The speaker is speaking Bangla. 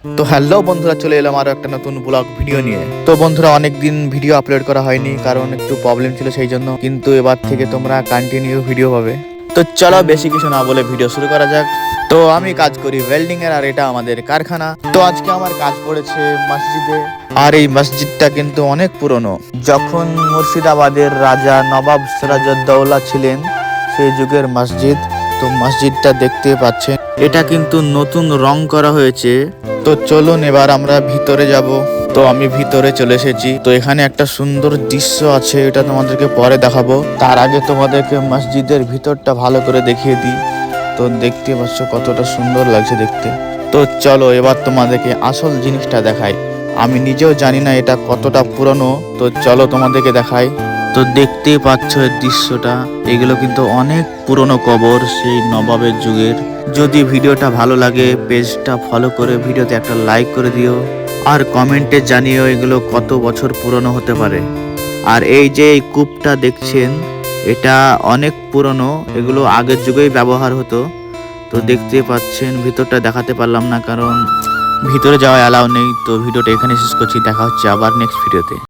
তো হ্যালো বন্ধুরা, চলে এলাম আরো একটা নতুন ব্লগ ভিডিও নিয়ে। তো বন্ধুরা, অনেকদিন ভিডিও আপলোড করা হয়নি, কারণ একটু প্রবলেম ছিল সেই জন্য। কিন্তু এবার থেকে তোমরা কন্টিনিউ ভিডিও পাবে। তো চলো বেশি কিছু না বলে ভিডিও শুরু করা যাক। তো আমি কাজ করি ওয়েল্ডিং এর, আর এটা আমাদের কারখানা। তো আজকে আমার কাজ পড়েছে মসজিদে। আর এই মসজিদটা কিন্তু অনেক পুরনো। যখন মুর্শিদাবাদের রাজা নবাব সিরাজউদ্দৌলা ছিলেন, সেই যুগের মসজিদ। তো মসজিদটা দেখতে পাচ্ছেন, এটা কিন্তু নতুন রং করা হয়েছে। তো চলুন এবার আমরা ভিতরে যাব। তো আমি ভিতরে চলে এসেছি। তো এখানে একটা সুন্দর দৃশ্য আছে, এটা তোমাদেরকে পরে দেখাবো। তার আগে তোমাদেরকে মসজিদের ভিতরটা ভালো করে দেখিয়ে দিই। তো দেখতে পাচ্ছ কতটা সুন্দর লাগছে দেখতে। তো চলো এবার তোমাদেরকে আসল জিনিসটা দেখাই। আমি নিজেও জানি না এটা কতটা পুরনো। তো চলো তোমাদেরকে দেখাই। তো দেখতেই পাচ্ছ এই দৃশ্যটা, এগুলো কিন্তু অনেক পুরনো কবর, সেই নবাবের যুগের। যদি ভিডিওটা ভালো লাগে, পেজটা ফলো করে ভিডিওতে একটা লাইক করে দিও, আর কমেন্টে জানিও এগুলো কত বছর পুরনো হতে পারে। আর এই যে এই কূপটা দেখছেন, এটা অনেক পুরনো, এগুলো আগের যুগেই ব্যবহার হতো। তো দেখতে পাচ্ছেন, ভিতরটা দেখাতে পারলাম না কারণ ভিতরে যাওয়া অ্যালাউ নেই। তো ভিডিওটা এখানে শেষ করছি, দেখা হচ্ছে আবার নেক্সট ভিডিওতে।